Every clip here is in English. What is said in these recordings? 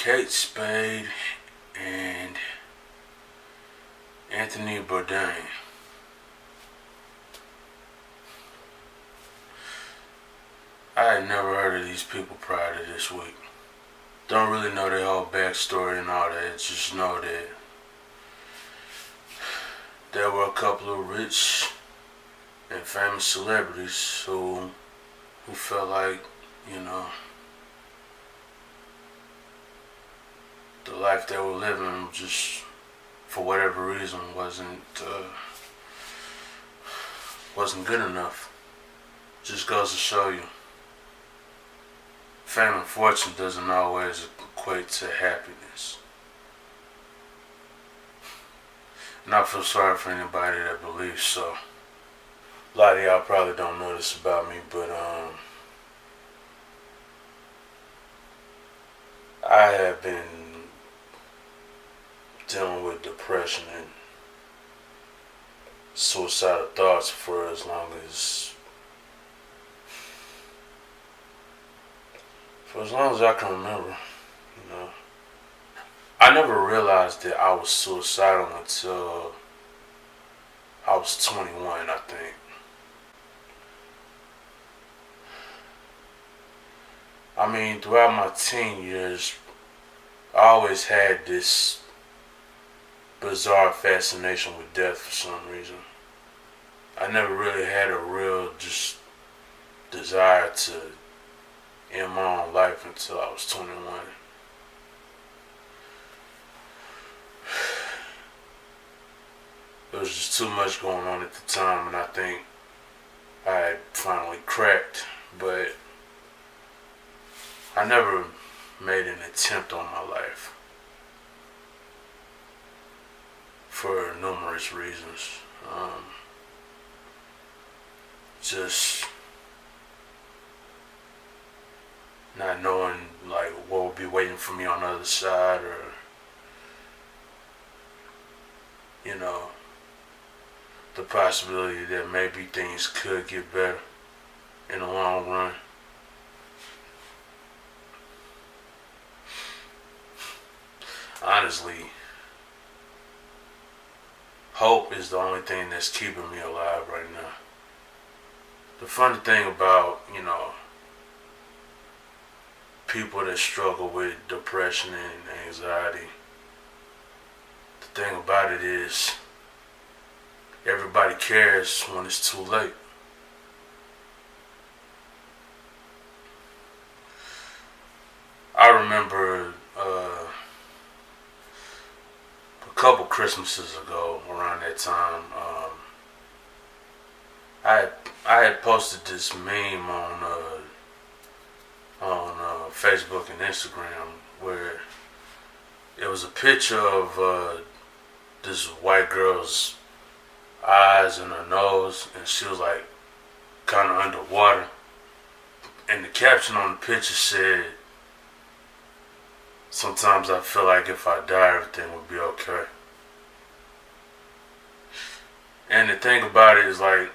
Kate Spade and Anthony Bourdain. I had never heard of these people prior to this week. Don't really know their whole backstory and all that. Just know that there were a couple of rich and famous celebrities who felt like, the life they were living just for whatever reason wasn't good enough. Just goes to show you, fame and fortune doesn't always equate to happiness. And I feel sorry for anybody that believes so. A lot of y'all probably don't know this about me, but I have been dealing with depression and suicidal thoughts for as long as I can remember. I never realized that I was suicidal until I was 21, I think. I mean, throughout my teen years, I always had this bizarre fascination with death for some reason. I never really had a real just desire to end my own life until I was 21. There was just too much going on at the time, and I think I had finally cracked, but I never made an attempt on my life for numerous reasons. Just not knowing like what would be waiting for me on the other side, or the possibility that maybe things could get better in the long run. Honestly, hope is the only thing that's keeping me alive right now. The funny thing about, people that struggle with depression and anxiety, the thing about it is everybody cares when it's too late. I remember a couple Christmases ago, around that time, I had posted this meme on Facebook and Instagram where it was a picture of this white girl's eyes and her nose, and she was like kind of underwater. And the caption on the picture said, "Sometimes I feel like if I die, everything would be okay." And the thing about it is, like,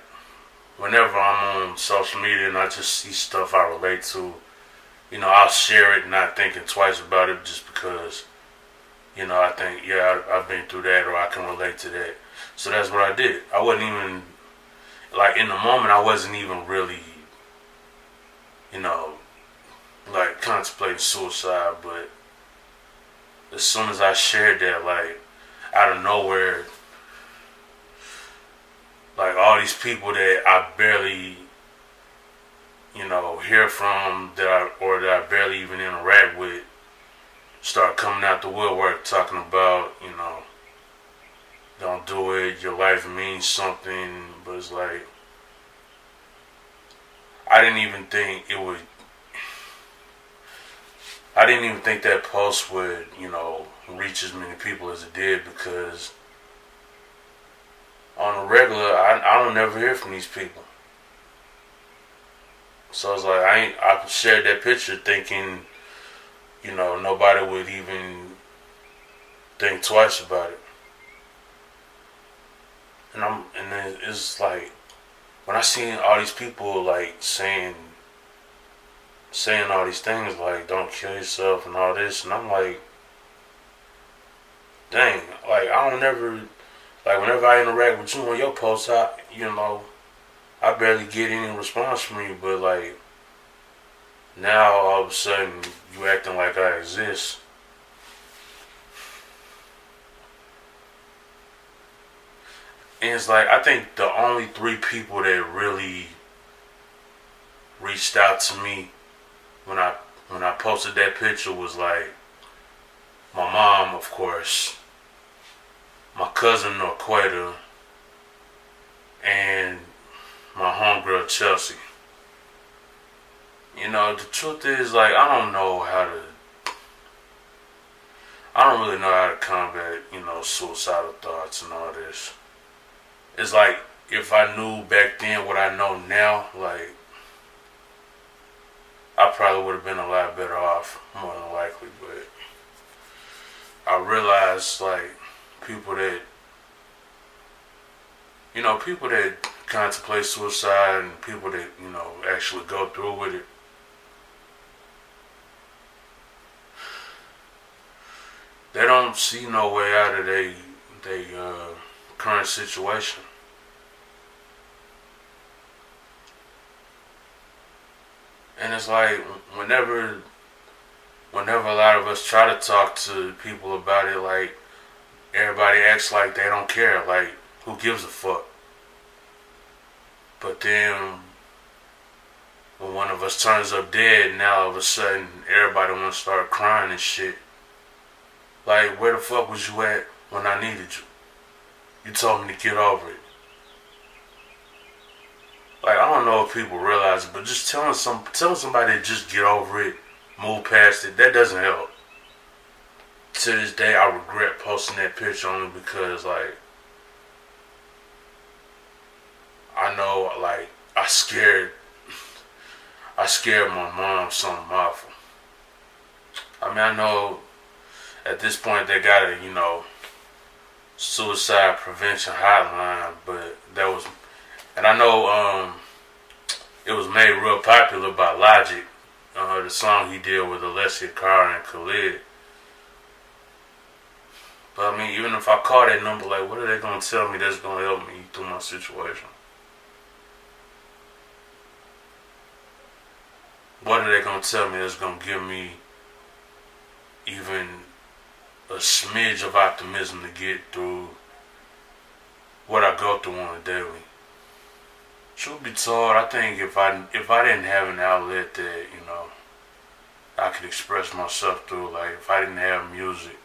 whenever I'm on social media and I just see stuff I relate to, I'll share it not thinking twice about it, just because, I think, yeah, I've been through that, or I can relate to that. So that's what I did. I wasn't even, like, in the moment, I wasn't even really, like, contemplating suicide, but as soon as I shared that, like, out of nowhere, like, all these people that I barely, hear from, that I barely even interact with, start coming out the woodwork talking about, don't do it, your life means something. But it's like, I didn't even think that post would, reach as many people as it did, because on a regular, I don't never hear from these people. So it's like, I shared that picture thinking, nobody would even think twice about it. And then it's like, when I seen all these people like saying saying all these things like don't kill yourself and all this, and I'm like, dang, like I don't never, like whenever I interact with you on your posts, I barely get any response from you, but like now all of a sudden you acting like I exist. And it's like I think the only three people that really reached out to me when I posted that picture was like my mom, of course, my cousin Norqueta, and my homegirl Chelsea. The truth is, like, I don't really know how to combat, suicidal thoughts and all this. It's like, if I knew back then what I know now, like, I probably would have been a lot better off, more than likely, but I realized, like, people that, people that contemplate suicide and people that, actually go through with it, they don't see no way out of their current situation. And it's like whenever a lot of us try to talk to people about it, like everybody acts like they don't care, like who gives a fuck. But then when one of us turns up dead, now all of a sudden everybody wants to start crying and shit. Like, where the fuck was you at when I needed you? You told me to get over it. Like, I don't know if people realize it, but just telling somebody to just get over it, move past it, that doesn't help. To this day, I regret posting that picture only because, like, I know, like, I scared my mom something awful. I mean, I know at this point they got a, suicide prevention hotline, but that was, and I know it was made real popular by Logic, the song he did with Alessia Cara and Khalid. But I mean, even if I call that number, like, what are they gonna tell me that's gonna help me through my situation? What are they gonna tell me that's gonna give me even a smidge of optimism to get through what I go through on a daily? Truth be told, I think if I didn't have an outlet that, I could express myself through, like if I didn't have music,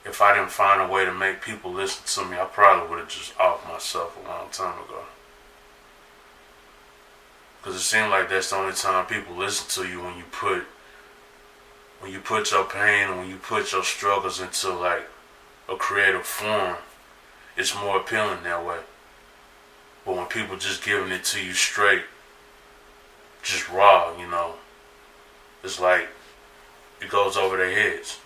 if I didn't find a way to make people listen to me, I probably would have just off myself a long time ago. Because it seems like that's the only time people listen to you, when you put your pain, when you put your struggles into like a creative form. It's more appealing that way. But when people just giving it to you straight, just raw, it's like it goes over their heads.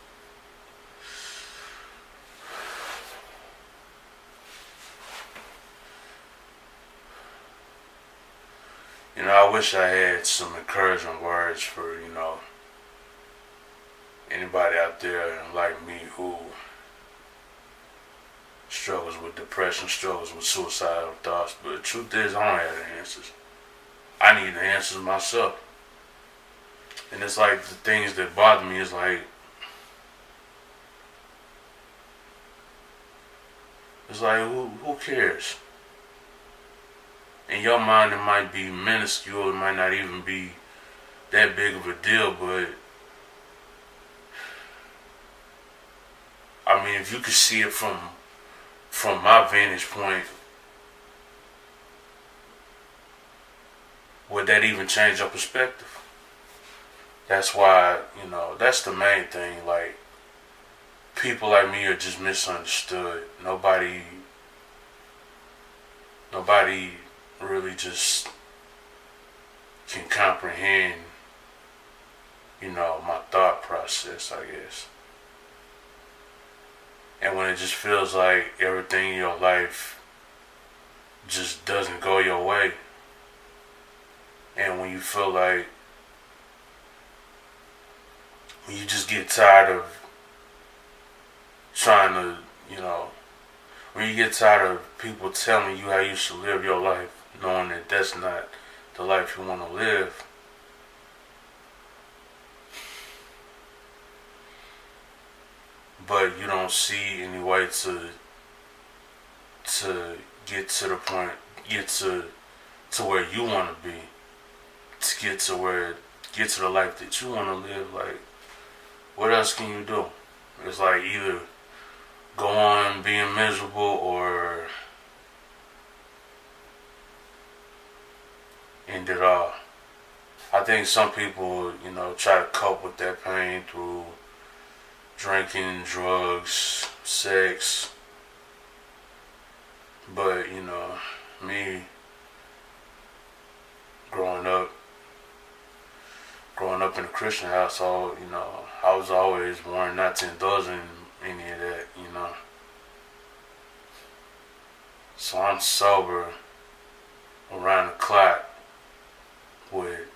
I wish I had some encouraging words for, anybody out there like me who struggles with depression, struggles with suicidal thoughts. But the truth is, I don't have the answers. I need the answers myself. And it's like the things that bother me is like, who cares? In your mind, it might be minuscule. It might not even be that big of a deal. But I mean, if you could see it from my vantage point, would that even change your perspective? That's why, that's the main thing. Like, people like me are just misunderstood. Nobody really just can comprehend, my thought process, I guess. And when it just feels like everything in your life just doesn't go your way. And when you feel like, when you just get tired of trying to, when you get tired of people telling you how you should live your life, knowing that that's not the life you want to live, but you don't see any way to get to the point, get to where you want to be, to get to the life that you want to live. Like, what else can you do? It's like either go on being miserable or end it all. I think some people, try to cope with that pain through drinking, drugs, sex. But, me growing up in a Christian household, I was always warned not to indulge in any of that. So I'm sober around the clock with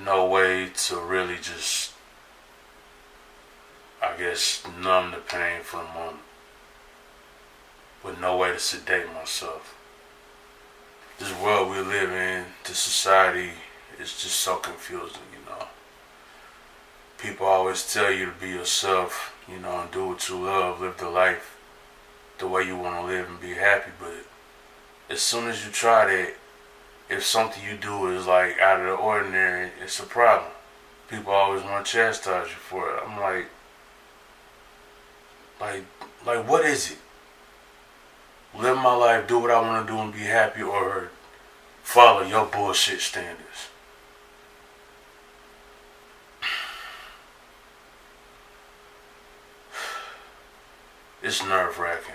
no way to really just, I guess, numb the pain for a moment. With no way to sedate myself. This world we live in, this society, is just so confusing, People always tell you to be yourself, and do what you love, live the life the way you want to live and be happy. But as soon as you try that, if something you do is like out of the ordinary, it's a problem. People always want to chastise you for it. I'm like, what is it? Live my life, do what I want to do and be happy, or follow your bullshit standards? It's nerve-wracking.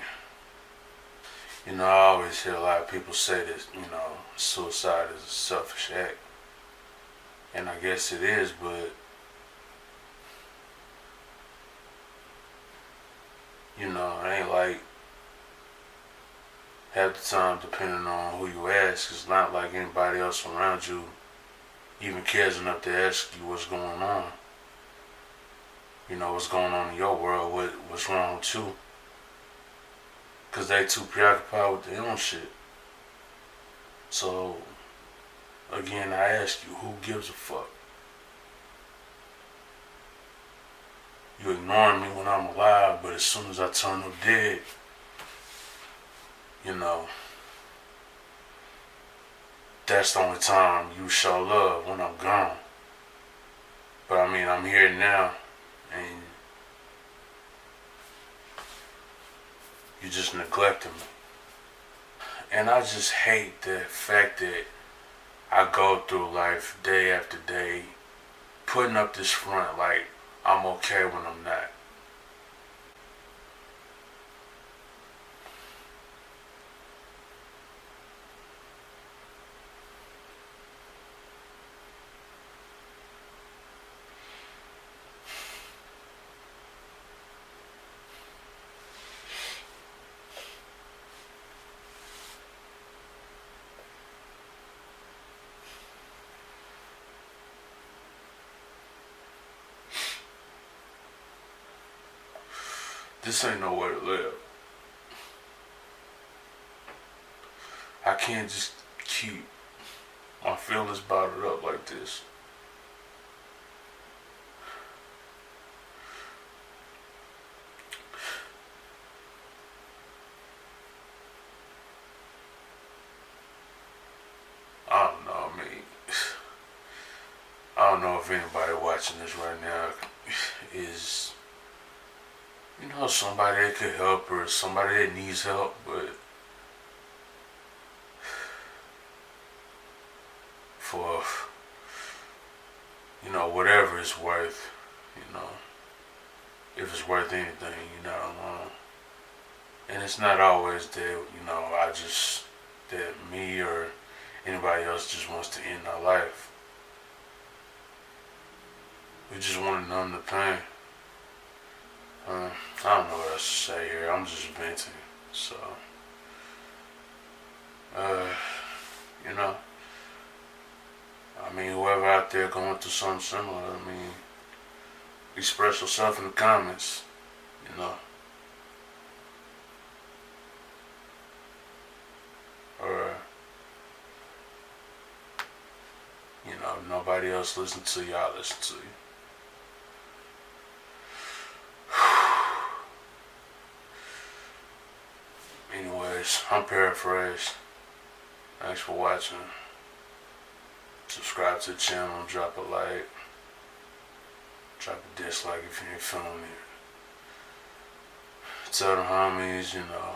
I always hear a lot of people say that, suicide is a selfish act. And I guess it is, but, it ain't like half the time, depending on who you ask, it's not like anybody else around you even cares enough to ask you what's going on. What's going on in your world, what's wrong with you. Because they too preoccupied with their own shit. So, again, I ask you, who gives a fuck? You ignoring me when I'm alive, but as soon as I turn up dead, that's the only time you show love, when I'm gone. But I mean, I'm here now, and you just neglecting me. And I just hate the fact that I go through life day after day, putting up this front like I'm okay when I'm not. This ain't no way to live. I can't just keep my feelings bottled up like this. I don't know, I don't know if anybody watching this right now is, somebody that could help or somebody that needs help, but for, whatever it's worth, if it's worth anything, and it's not always that, that me or anybody else just wants to end our life. We just want to numb the pain. I don't know what else to say here. I'm just venting. So, Uh, you know, I mean, whoever out there going through something similar, I mean, express yourself in the comments, you know. Or, you know, nobody else listen to you, I listen to you. Anyways, I'm Paraphrase. Thanks for watching. Subscribe to the channel, drop a like. Drop a dislike if you ain't feeling it. Tell the homies, you know,